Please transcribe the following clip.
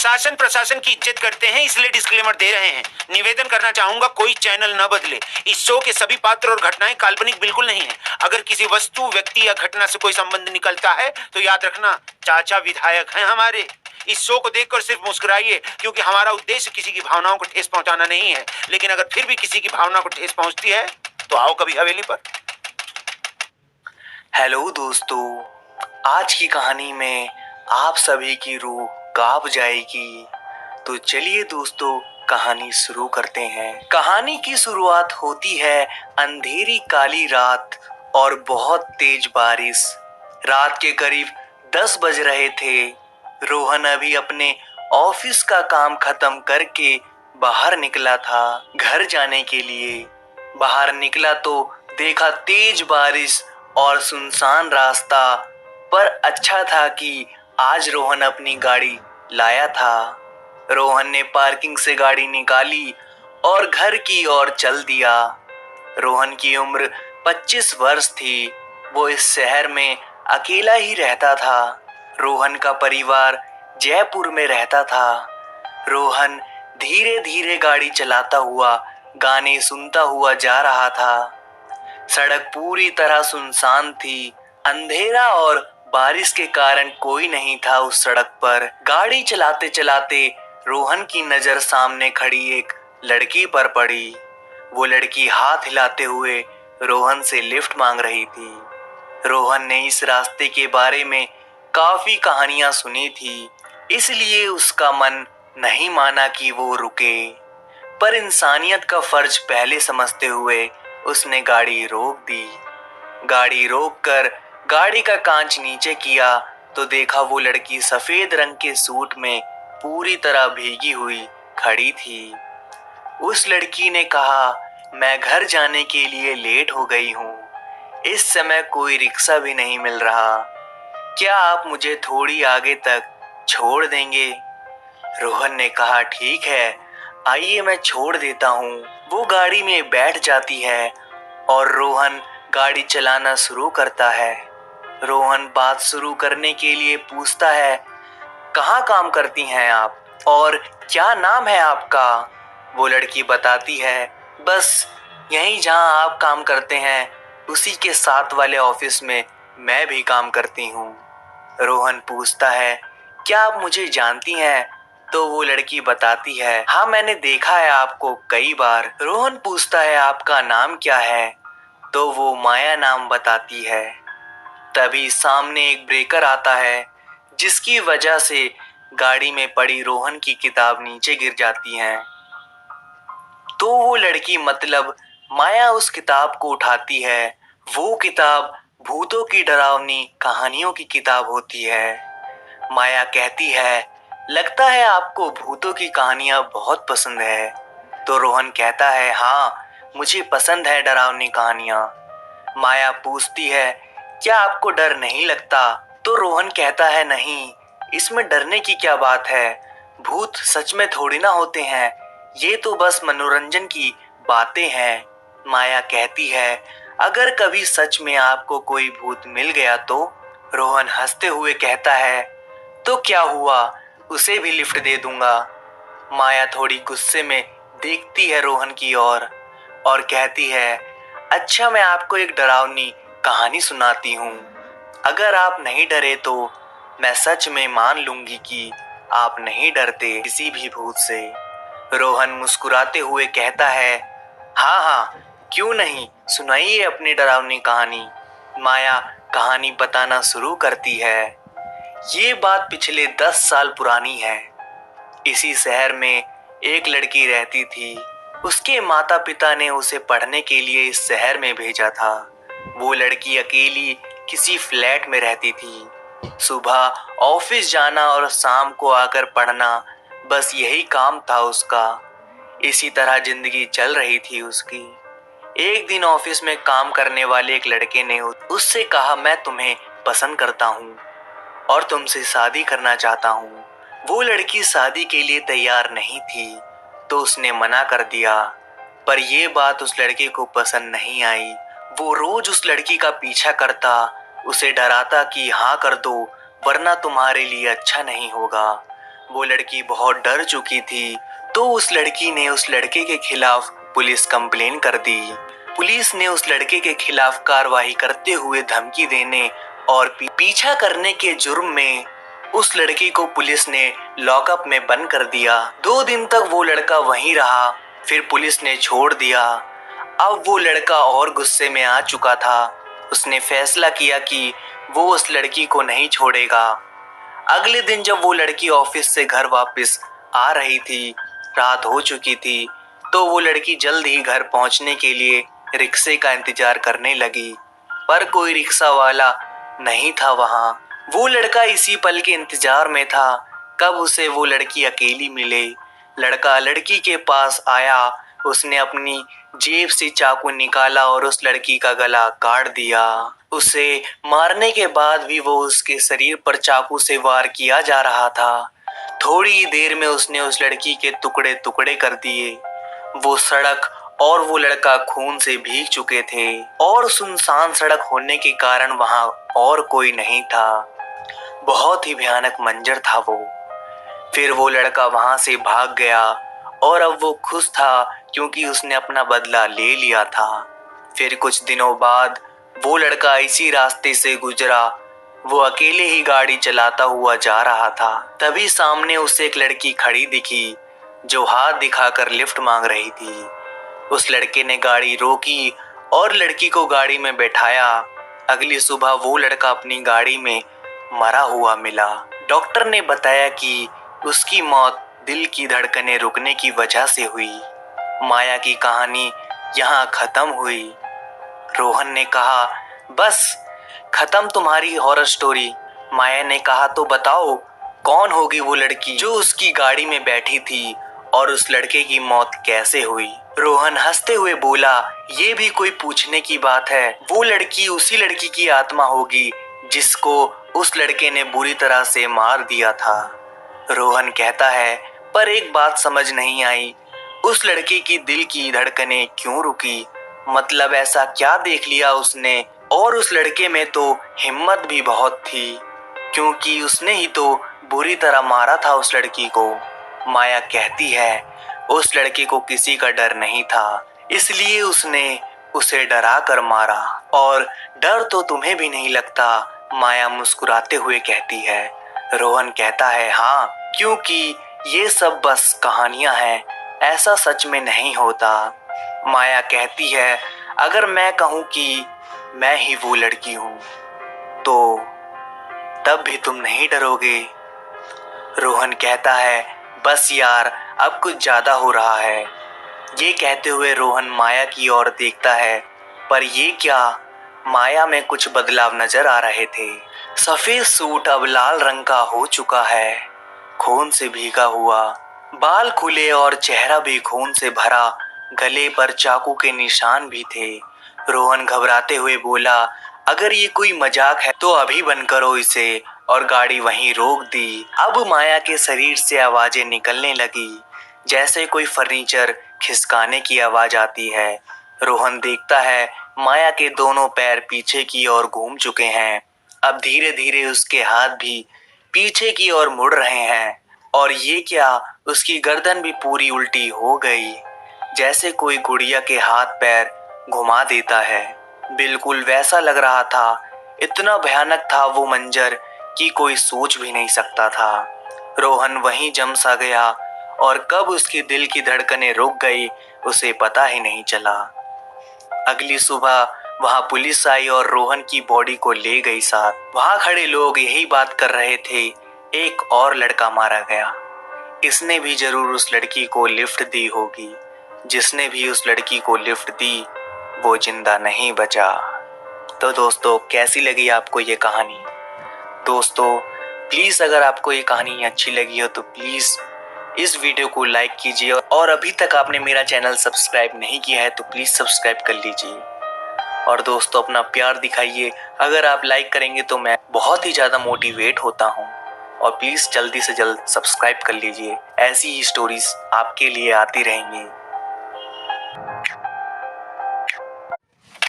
शासन प्रशासन की इज्जत करते हैं, इसलिए डिस्क्लेमर दे रहे हैं। निवेदन करना चाहूंगा, कोई चैनल न बदले। इस शो के सभी पात्र और घटनाएं काल्पनिक बिल्कुल नहीं है। अगर किसी वस्तु, व्यक्ति या घटना से कोई संबंध निकलता है तो याद रखना, चाचा विधायक हैं हमारे। इस शो को देखकर सिर्फ मुस्कुराइए, क्योंकि हमारा उद्देश्य किसी की भावनाओं को ठेस पहुंचाना नहीं है। लेकिन अगर फिर भी किसी की भावना को ठेस पहुंचती है तो आओ कभी हवेली पर। हेलो दोस्तों, आज की कहानी में आप सभी की रूह कांप जाएगी। तो चलिए दोस्तों, कहानी शुरू करते हैं। कहानी की शुरुआत होती है अंधेरी काली रात और बहुत तेज बारिश। रात के करीब 10 बज रहे थे। रोहन अभी अपने ऑफिस का काम खत्म करके बाहर निकला था घर जाने के लिए। बाहर निकला तो देखा तेज बारिश और सुनसान रास्ता। पर अच्छा था कि आज रोहन अपनी गाड़ी लाया था। रोहन ने पार्किंग से गाड़ी निकाली और घर की ओर चल दिया। रोहन की उम्र 25 वर्ष थी। वो इस शहर में अकेला ही रहता था। रोहन का परिवार जयपुर में रहता था। रोहन धीरे धीरे गाड़ी चलाता हुआ गाने सुनता हुआ जा रहा था। सड़क पूरी तरह सुनसान थी। अंधेरा और बारिश के कारण कोई नहीं था उस सड़क पर। गाड़ी चलाते चलाते रोहन की नजर सामने खड़ी एक लड़की पर पड़ी। वो लड़की हाथ हिलाते हुए रोहन से लिफ्ट मांग रही थी। रोहन ने इस रास्ते के बारे में काफी कहानियां सुनी थी, इसलिए उसका मन नहीं माना कि वो रुके। पर इंसानियत का फर्ज पहले समझते हुए उसने गाड़ी रोक दी। गाड़ी रोककर गाड़ी का कांच नीचे किया तो देखा वो लड़की सफेद रंग के सूट में पूरी तरह भीगी हुई खड़ी थी। उस लड़की ने कहा, मैं घर जाने के लिए लेट हो गई हूँ। इस समय कोई रिक्शा भी नहीं मिल रहा। क्या आप मुझे थोड़ी आगे तक छोड़ देंगे? रोहन ने कहा, ठीक है, आइए मैं छोड़ देता हूँ। वो गाड़ी में बैठ जाती है और रोहन गाड़ी चलाना शुरू करता है। रोहन बात शुरू करने के लिए पूछता है, कहाँ काम करती हैं आप और क्या नाम है आपका? वो लड़की बताती है, बस यहीं जहाँ आप काम करते हैं उसी के साथ वाले ऑफिस में मैं भी काम करती हूँ। रोहन पूछता है, क्या आप मुझे जानती हैं? तो वो लड़की बताती है, हाँ मैंने देखा है आपको कई बार। रोहन पूछता है, आपका नाम क्या है? तो वो माया नाम बताती है। तभी सामने एक ब्रेकर आता है, जिसकी वजह से गाड़ी में पड़ी रोहन की किताब नीचे गिर जाती है। तो वो लड़की मतलब माया उस किताब को उठाती है। वो किताब भूतों की डरावनी कहानियों की किताब होती है। माया कहती है, लगता है आपको भूतों की कहानियां बहुत पसंद है। तो रोहन कहता है, हाँ मुझे पसंद है डरावनी कहानियां। माया पूछती है, क्या आपको डर नहीं लगता? तो रोहन कहता है, नहीं, इसमें डरने की क्या बात है। भूत सच में थोड़ी ना होते हैं, ये तो बस मनोरंजन की बातें हैं। माया कहती है, अगर कभी सच में आपको कोई भूत मिल गया तो? रोहन हंसते हुए कहता है, तो क्या हुआ, उसे भी लिफ्ट दे दूंगा। माया थोड़ी गुस्से में देखती है रोहन की ओर और कहती है, अच्छा मैं आपको एक डरावनी कहानी सुनाती हूँ। अगर आप नहीं डरे तो मैं सच में मान लूंगी कि आप नहीं डरते किसी भी भूत से। रोहन मुस्कुराते हुए कहता है, हाँ हाँ क्यों नहीं, सुनाइए अपनी डरावनी कहानी। माया कहानी बताना शुरू करती है। ये बात पिछले 10 साल पुरानी है। इसी शहर में एक लड़की रहती थी। उसके माता पिता ने उसे पढ़ने के लिए इस शहर में भेजा था। वो लड़की अकेली किसी फ्लैट में रहती थी। सुबह ऑफिस जाना और शाम को आकर पढ़ना, बस यही काम था उसका। इसी तरह जिंदगी चल रही थी उसकी। एक दिन ऑफिस में काम करने वाले एक लड़के ने उससे कहा, मैं तुम्हें पसंद करता हूँ और तुमसे शादी करना चाहता हूँ। वो लड़की शादी के लिए तैयार नहीं थी तो उसने मना कर दिया। पर ये बात उस लड़के को पसंद नहीं आई। वो रोज उस लड़की का पीछा करता, उसे डराता कि हाँ कर दो वरना तुम्हारे लिए अच्छा नहीं होगा। वो लड़की बहुत डर चुकी थी, तो उस लड़की ने उस लड़के के खिलाफ पुलिस कंप्लेन कर दी। पुलिस ने उस लड़के के खिलाफ कार्रवाई करते हुए धमकी देने और पीछा करने के जुर्म में उस लड़की को पुलिस ने लॉकअप में बंद कर दिया। 2 दिन तक वो लड़का वहीं रहा, फिर पुलिस ने छोड़ दिया। अब वो लड़का और गुस्से में आ चुका था। उसने फैसला किया कि वो उस लड़की को नहीं छोड़ेगा। अगले दिन जब वो लड़की ऑफिस से घर वापस आ रही थी, रात हो चुकी थी, तो वो लड़की जल्द ही घर पहुंचने के लिए रिक्शे का इंतजार करने लगी, पर कोई रिक्शा वाला नहीं था वहां। वो लड़का इसी पल के इंतजार में था कब उसे वो लड़की अकेली मिले। लड़का लड़की के पास आया, उसने अपनी जेब से चाकू निकाला और उस लड़की का गला काट दिया। उसे मारने के बाद भी वो उसके शरीर पर चाकू से वार किया जा रहा था। थोड़ी ही देर में उसने उस लड़की के टुकड़े टुकड़े कर दिए। वो सड़क और वो लड़का खून से भीग चुके थे और सुनसान सड़क होने के कारण वहां और कोई नहीं था। बहुत ही भयानक मंजर था वो। फिर वो लड़का वहां से भाग गया और अब वो खुश था क्योंकि उसने अपना बदला ले लिया था। फिर कुछ दिनों बाद वो लड़का इसी रास्ते से गुजरा। वो अकेले ही गाड़ी चलाता हुआ जा रहा था। तभी सामने उसे एक लड़की खड़ी दिखी जो हाथ दिखाकर लिफ्ट मांग रही थी। उस लड़के ने गाड़ी रोकी और लड़की को गाड़ी में बैठाया। अगली सुबह वो लड़का अपनी गाड़ी में मरा हुआ मिला। डॉक्टर ने बताया कि उसकी मौत दिल की धड़कनें रुकने की वजह से हुई। माया की कहानी यहाँ खत्म हुई। रोहन ने कहा, बस खत्म तुम्हारी हॉरर स्टोरी। माया ने कहा, तो बताओ कौन होगी वो लड़की जो उसकी गाड़ी में बैठी थी और उस लड़के की मौत कैसे हुई। रोहन हंसते हुए बोला, ये भी कोई पूछने की बात है। वो लड़की उसी लड़की की आत्मा होगी जिसको उस लड़के ने बुरी तरह से मार दिया था। रोहन कहता है, पर एक बात समझ नहीं आई, उस लड़के की दिल की धड़कनें क्यों रुकी? मतलब ऐसा क्या देख लिया उसने? और उस लड़के में तो हिम्मत भी बहुत थी क्योंकि उसने ही तो बुरी तरह मारा था उस लड़की को। माया कहती है, उस लड़के को किसी का डर नहीं था, इसलिए उसने उसे डरा कर मारा। और डर तो तुम्हें भी नहीं लगता? माया मुस्कुराते हुए कहती है। रोहन कहता है, हाँ, क्योंकि ये सब बस कहानियां हैं, ऐसा सच में नहीं होता। माया कहती है, अगर मैं कहूँ कि मैं ही वो लड़की हूँ तो तब भी तुम नहीं डरोगे? रोहन कहता है, बस यार, अब कुछ ज्यादा हो रहा है। ये कहते हुए रोहन माया की ओर देखता है, पर ये क्या? माया में कुछ बदलाव नजर आ रहे थे। सफेद सूट अब लाल रंग का हो चुका है, खून से भीगा हुआ। बाल खुले और चेहरा भी खून से भरा। गले पर चाकू के निशान भी थे। रोहन घबराते हुए बोला, अगर ये कोई मजाक है तो अभी बंद करो इसे, और गाड़ी वहीं रोक दी। अब माया के शरीर से आवाजें निकलने लगी, जैसे कोई फर्नीचर खिसकाने की आवाज आती है। रोहन देखता है माया के दोनों पैर पीछे की ओर घूम चुके हैं। अब धीरे धीरे उसके हाथ भी पीछे की ओर मुड़ रहे हैं, और ये क्या, उसकी गर्दन भी पूरी उल्टी हो गई, जैसे कोई गुड़िया के हाथ पैर घुमा देता है। बिल्कुल वैसा लग रहा था। इतना भयानक था वो मंजर कि कोई सोच भी नहीं सकता था। रोहन वहीं जम सा गया, और कब उसके दिल की धड़कनें रुक गई उसे पता ही नहीं चला। अगली सुबह वहां पुलिस आई और रोहन की बॉडी को ले गई साथ। वहां खड़े लोग यही बात कर रहे थे, एक और लड़का मारा गया। इसने भी जरूर उस लड़की को लिफ्ट दी होगी। जिसने भी उस लड़की को लिफ्ट दी वो जिंदा नहीं बचा। तो दोस्तों, कैसी लगी आपको ये कहानी? दोस्तों प्लीज़, अगर आपको ये कहानी अच्छी लगी हो तो प्लीज़ इस वीडियो को लाइक कीजिए, और अभी तक आपने मेरा चैनल सब्सक्राइब नहीं किया है तो प्लीज़ सब्सक्राइब कर लीजिए। और दोस्तों, अपना प्यार दिखाइए। अगर आप लाइक करेंगे तो मैं बहुत ही ज़्यादा मोटिवेट होता हूँ। और प्लीज़ जल्दी से जल्द सब्सक्राइब कर लीजिए, ऐसी ही स्टोरीज आपके लिए आती रहेंगी।